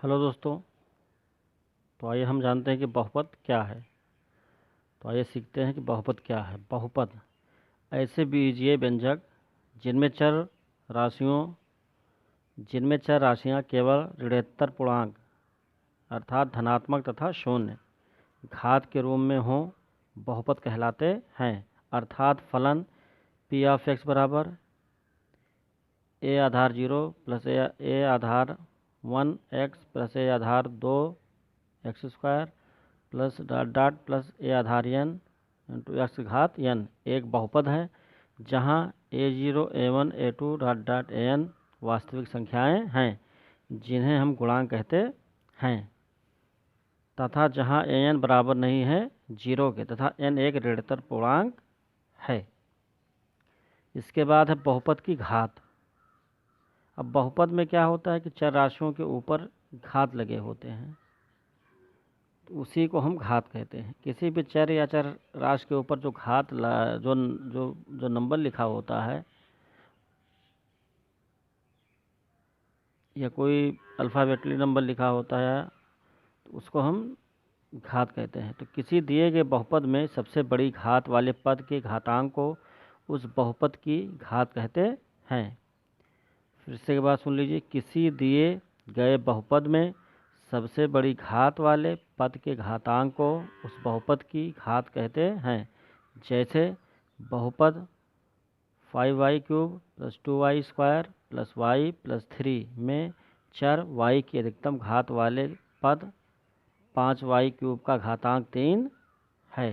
Hello दोस्तों। तो आइए हम जानते हैं कि बहुपद क्या है। तो आइए सीखते हैं कि बहुपद क्या है। बहुपद ऐसे बीजीय व्यंजक जिनमें चर राशियों जिनमें चर राशियां केवल ऋणोत्तर पूर्णांक अर्थात धनात्मक तथा शून्य घात के रूप में हों बहुपद कहलाते हैं। अर्थात फलन पी ऑफ एक्स बराबर ए आधार 0 प्लस ए आधार 1 एक्स प्लस ए आधार 2 X square plus dot dot plus A आधार n इंटू एक्स घात n एक बहुपद है जहाँ a0 a1 a2 dot dot an वास्तविक संख्याएं हैं जिन्हें हम गुणांक कहते हैं तथा जहाँ an बराबर नहीं है 0 के तथा n एक ऋणोत्तर पूर्णांक है। इसके बाद है बहुपद की घात। अब बहुपद में क्या होता है कि चर राशियों के ऊपर घात लगे होते हैं, तो उसी को हम घात कहते हैं। किसी भी चर या चर राशि के ऊपर जो घात जो जो जो नंबर लिखा होता है या कोई अल्फ़ाबेटली नंबर लिखा होता है तो उसको हम घात कहते हैं। तो किसी दिए गए बहुपद में सबसे बड़ी घात वाले पद के घातांक को उस बहुपद की घात कहते हैं। फिर से एक बात सुन लीजिए, किसी दिए गए बहुपद में सबसे बड़ी घात वाले पद के घातांक को उस बहुपद की घात कहते हैं। जैसे बहुपद 5y cube plus 2y square plus y plus 3 में चर y की अधिकतम घात वाले पद 5y क्यूब का घातांक 3 है।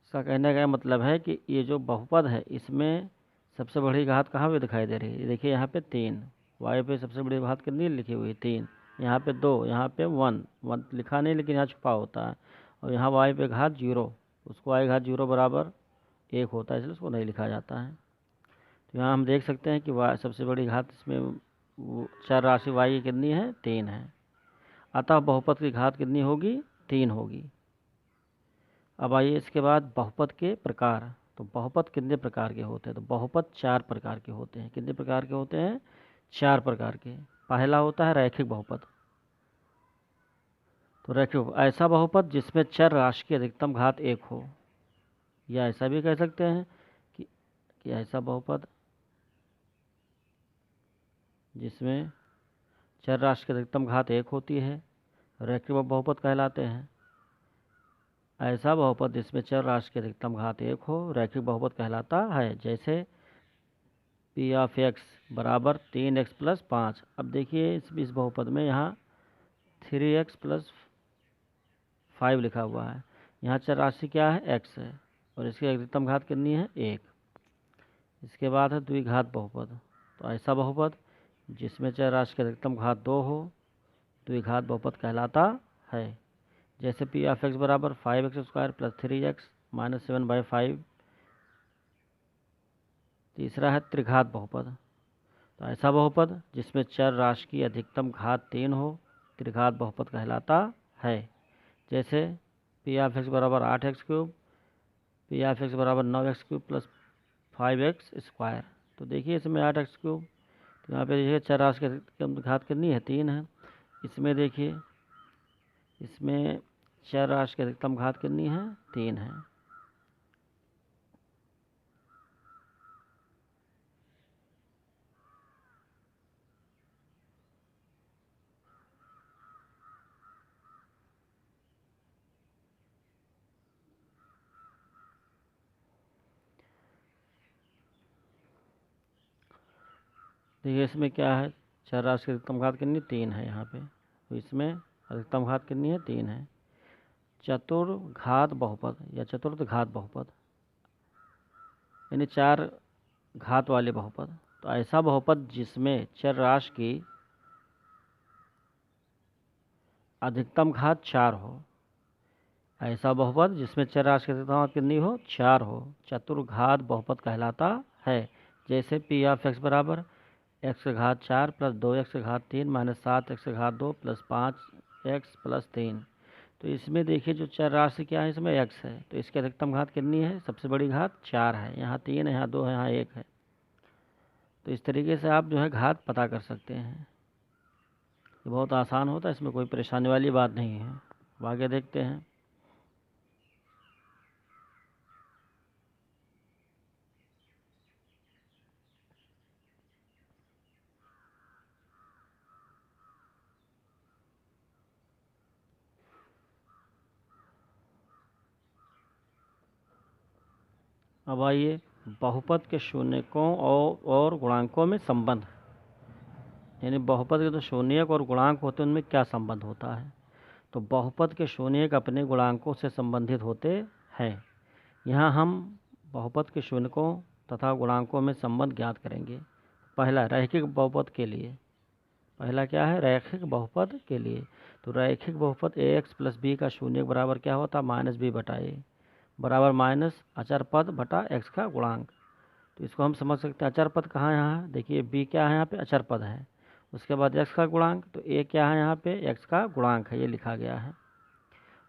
इसका कहने का मतलब है कि ये जो बहुपद है इसमें सबसे बड़ी घात कहाँ पे दिखाई दे रही है। देखिए यहाँ पे 3, y पे सबसे बड़ी घात कितनी लिखी हुई 3, यहाँ पे 2, यहाँ पे 1 लिखा नहीं लेकिन यहाँ छुपा होता है, और यहाँ y पे घात 0, उसको y घात 0 बराबर 1 होता है इसलिए उसको नहीं लिखा जाता है। तो यहाँ हम देख सकते हैं कि y सबसे बड़ी घात इसमें चर राशि y की कितनी है 3 है, अतः बहुपद की घात कितनी होगी 3 होगी। अब आइए इसके बाद बहुपद के प्रकार। तो बहुपद कितने प्रकार के होते हैं। तो बहुपद 4 प्रकार के होते हैं। कितने प्रकार के होते हैं 4 प्रकार के। पहला होता है रैखिक बहुपद। तो रैखिक ऐसा बहुपद जिसमें चर राशि की अधिकतम घात 1 हो, या ऐसा भी कह सकते हैं कि ऐसा बहुपद जिसमें चर राशि की अधिकतम घात 1 होती है रैखिक बहुपद कहलाते हैं। ऐसा बहुपद जिसमें चर राशि की अधिकतम घात 1 हो रैखिक बहुपद कहलाता है। जैसे पी ऑफ एक्स बराबर 3x प्लस 5। अब देखिए इस बहुपद में यहाँ 3x प्लस 5 लिखा हुआ है, यहाँ चर राशि क्या है x है और इसकी अधिकतम घात कितनी है 1। इसके बाद है द्विघात बहुपद। तो ऐसा बहुपद जिसमें चर राशि की अधिकतम घात 2 हो द्विघात बहुपद कहलाता है। जैसे पी ऑफ एक्स बराबर 5x square plus 3x minus 7/5। तीसरा है त्रिघात बहुपद। तो ऐसा बहुपद जिसमें चर राशि की अधिकतम घात 3 हो त्रिघात बहुपद कहलाता है। जैसे पी ऑफ एक्स बराबर 8x cube, P of X बराबर 9x cube plus 5x square. तो देखिए इसमें 8x क्यूब, तो यहाँ पे देखिए चर राशि की अधिकतम घात कितनी है 3 है। इसमें देखिए इसमें चर राशि की अधिकतम घात कितनी है 3 है। देखिए इसमें क्या है चर राशि की अधिकतम घात कितनी 3 है यहाँ पे, तो इसमें अधिकतम घात कितनी है 3 है। चतुर्घात बहुपद या चतुर्थ घात बहुपद यानी 4 घात वाले बहुपद। तो ऐसा बहुपद जिसमें चर राशि की अधिकतम घात 4 हो। ऐसा बहुपद जिसमें चर राशि की अधिकतम घात कितनी हो 4 हो चतुर्घात बहुपद कहलाता है। जैसे पी ऑफ एक्स बराबर एक्स का घात 4 प्लस 2x का घात 3 माइनस 7x का घात 2 प्लस 5x प्लस 3। तो इसमें देखिए जो चर राशि क्या है इसमें x है, तो इसकी अधिकतम घात कितनी है सबसे बड़ी घात 4 है, यहाँ 3 है, यहाँ 2 है, यहाँ 1 है। तो इस तरीके से आप जो है घात पता कर सकते हैं। ये बहुत आसान होता है, इसमें कोई परेशानी वाली बात नहीं है। अब आगे देखते हैं। अब आइए, बहुपद के शून्यकों और गुणांकों में संबंध, यानी बहुपद के जो शून्यक और गुणांक होते हैं उनमें क्या संबंध होता है। तो बहुपद के शून्यक अपने गुणांकों से संबंधित होते हैं। यहाँ हम बहुपद के शून्यकों तथा गुणांकों में संबंध ज्ञात करेंगे। पहला, रैखिक बहुपद के लिए। पहला क्या है? रैखिक बहुपद के लिए। तो रैखिक बहुपद ए एक्स प्लस बी का शून्यक बराबर क्या होता है? माइनस बी बटा ए, बराबर माइनस अचर पद बटा एक्स का गुणांक। तो इसको हम समझ सकते हैं, अचर पद कहाँ है यहाँ? देखिए बी क्या है यहाँ पे? अचर पद है। उसके बाद एक्स का गुणांक, तो ए क्या है यहाँ पे? एक्स का गुणांक है, ये लिखा गया है।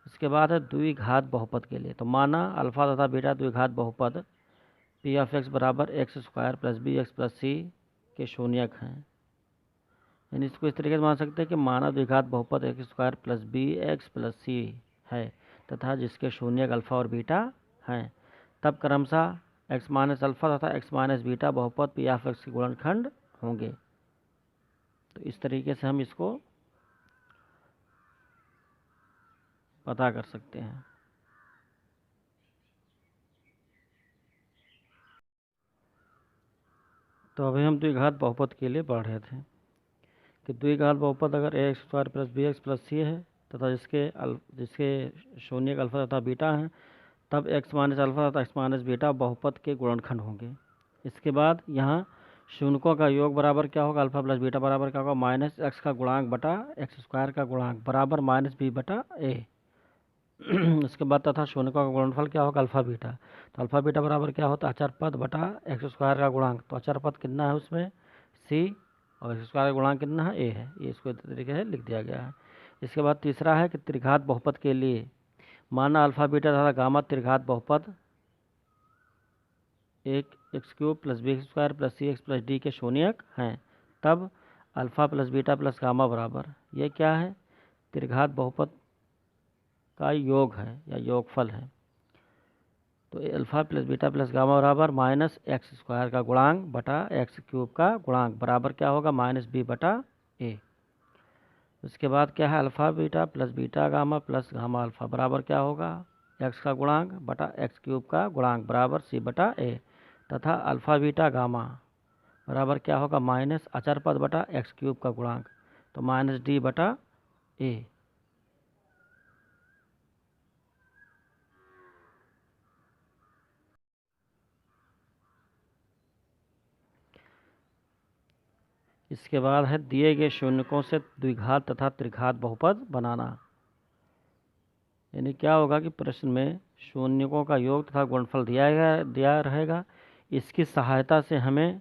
उसके बाद है द्विघात बहुपद के लिए। तो माना अल्फा तथा बीटा द्विघात बहुपद पी ऑफ एक्स बराबर X square plus B X plus C के शून्यक हैं। यानी इसको इस तरीके से मान सकते हैं कि माना द्विघात बहुपद X square plus B X plus C है तथा जिसके शून्यक अल्फा और बीटा हैं, तब क्रमशः एक्स माइनस अल्फा तथा एक्स माइनस बीटा बहुपद पी ऑफ एक्स के गुणनखंड होंगे। तो इस तरीके से हम इसको पता कर सकते हैं। तो अभी हम द्विघात बहुपद के लिए पढ़ रहे थे कि द्विघात बहुपद अगर A X square plus B X plus C है तथा जिसके शून्यक अल्फा तथा बीटा हैं, तब एक्स माइनस अल्फा तथा एक्स माइनस बीटा बहुपद के गुणनखंड होंगे। इसके बाद यहाँ शून्यकों का योग बराबर क्या होगा? अल्फा प्लस बीटा बराबर क्या होगा? माइनस एक्स का गुणांक बटा एक्स स्क्वायर का गुणांक बराबर माइनस बी बटा ए। उसके बाद तथा शून्यकों का गुणनफल क्या होगा? Alpha beta. तो अल्फा बीटा बराबर क्या होता है? अचर पद बटा एक्स स्क्वायर का गुणांक। तो अचर पद कितना है उसमें? सी, और एक्स स्क्वायर का गुणांक कितना है? ए है। ये इसको इस तरीके से लिख दिया गया है। इसके बाद तीसरा है कि त्रिघात बहुपद के लिए माना अल्फा बीटा तथा गामा त्रिघात बहुपद एक X cube plus B X square plus C X plus D के शून्यक हैं, तब alpha plus beta plus gamma बराबर, ये क्या है? त्रिघात बहुपद का योग है या योगफल है। तो alpha plus beta plus gamma बराबर माइनस एक्स स्क्वायर का गुणांक बटा एक्स क्यूब का गुणांक बराबर क्या होगा? माइनस बी बटा ए। उसके बाद क्या है? Alpha beta plus beta gamma plus gamma alpha बराबर क्या होगा? एक्स का गुणांक बटा एक्स क्यूब का गुणांक बराबर सी बटा ए, तथा अल्फा बीटा गामा बराबर क्या होगा? माइनस अचर पद बटा एक्स क्यूब का गुणांक, तो माइनस डी बटा ए। इसके बाद है दिए गए शून्यकों से द्विघात तथा त्रिघात बहुपद बनाना। यानी क्या होगा कि प्रश्न में शून्यकों का योग तथा गुणनफल दिया रहेगा, इसकी सहायता से हमें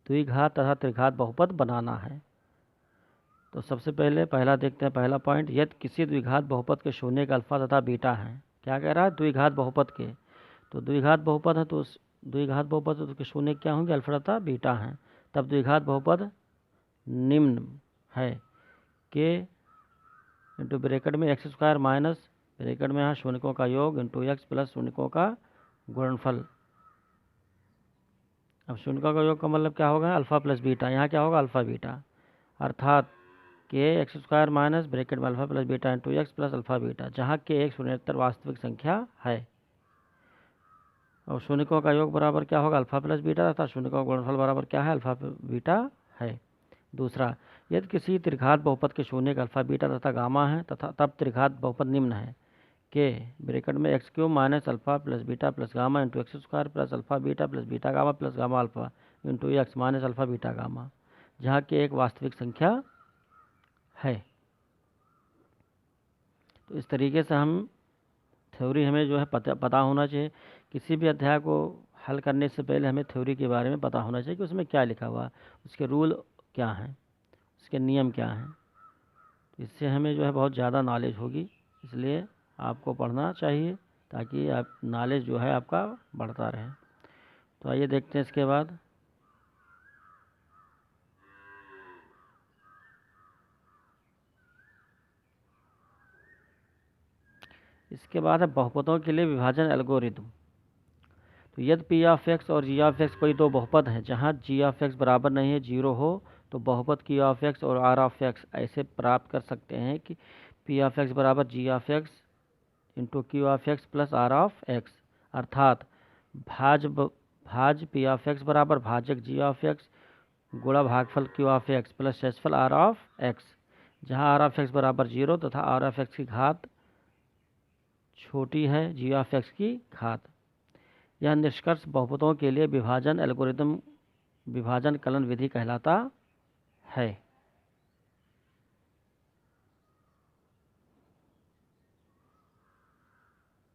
द्विघात तथा त्रिघात बहुपद बनाना है। तो सबसे पहले पहला देखते हैं, पहला पॉइंट, यदि किसी द्विघात बहुपद के शून्यक अल्फा तथा बीटा हैं। क्या कह रहा है? द्विघात बहुपद के। तो द्विघात बहुपद है तो उस द्विघात बहुपद तो उसके शून्यक क्या होंगे? अल्फा तथा बीटा हैं। तब द्विघात बहुपद निम्न है के इंटू ब्रैकेट में एक्स स्क्वायर माइनस ब्रैकेट में यहाँ शून्यकों का योग इंटू एक्स प्लस शून्यकों का गुणनफल। अब शून्यकों का योग का मतलब क्या होगा? Alpha plus beta. यहाँ क्या होगा? अल्फा बीटा, अर्थात के एक्स स्क्वायर माइनस ब्रैकेट में alpha plus beta into x plus alpha beta, जहाँ के एक शून्यतर वास्तविक संख्या है। और शून्यकों का योग बराबर क्या होगा? अल्फा प्लस बीटा, तथा शून्यकों का गुणनफल बराबर क्या है? अल्फा बीटा है। दूसरा, यदि किसी त्रिघात बहुपद के शून्यक अल्फा बीटा तथा गामा है तथा तब त्रिघात बहुपद निम्न है के ब्रैकेट में x cube minus alpha plus beta plus gamma into x square plus alpha beta plus beta gamma plus gamma alpha into x minus alpha beta gamma, जहाँ के एक वास्तविक संख्या है। तो इस तरीके से हम थ्योरी हमें जो है पता होना चाहिए। किसी भी अध्याय को हल करने से पहले हमें थ्योरी के बारे में पता होना चाहिए कि उसमें क्या लिखा हुआ है, उसके रूल क्या हैं, उसके नियम क्या हैं। इससे हमें जो है बहुत ज़्यादा नॉलेज होगी, इसलिए आपको पढ़ना चाहिए ताकि आप नॉलेज जो है आपका बढ़ता रहे। तो आइए देखते हैं इसके बाद। इसके बाद है बहुपदों के लिए विभाजन एल्गोरिदम। तो यदि पी ऑफ एक्स और जी ऑफ एक्स कोई दो बहुपद हैं जहाँ जी ऑफ एक्स बराबर नहीं है, जीरो हो, तो बहुपद क्यू ऑफ एक्स और आर ऑफ एक्स ऐसे प्राप्त कर सकते हैं कि पी ऑफ एक्स बराबर G of X into Q of X plus R of X, अर्थात भाज पी ऑफ एक्स बराबर भाजक जी ऑफ एक्स गुणा भागफल क्यू ऑफ एक्स प्लस शेषफल आर ऑफ एक्स, जहाँ आर ऑफ एक्स बराबर जीरो तथा आर ऑफ एक्स की घात छोटी है जी ऑफ एक्स की घात। यह निष्कर्ष बहुपदों के लिए विभाजन एल्गोरिदम विभाजन कलन विधि कहलाता है।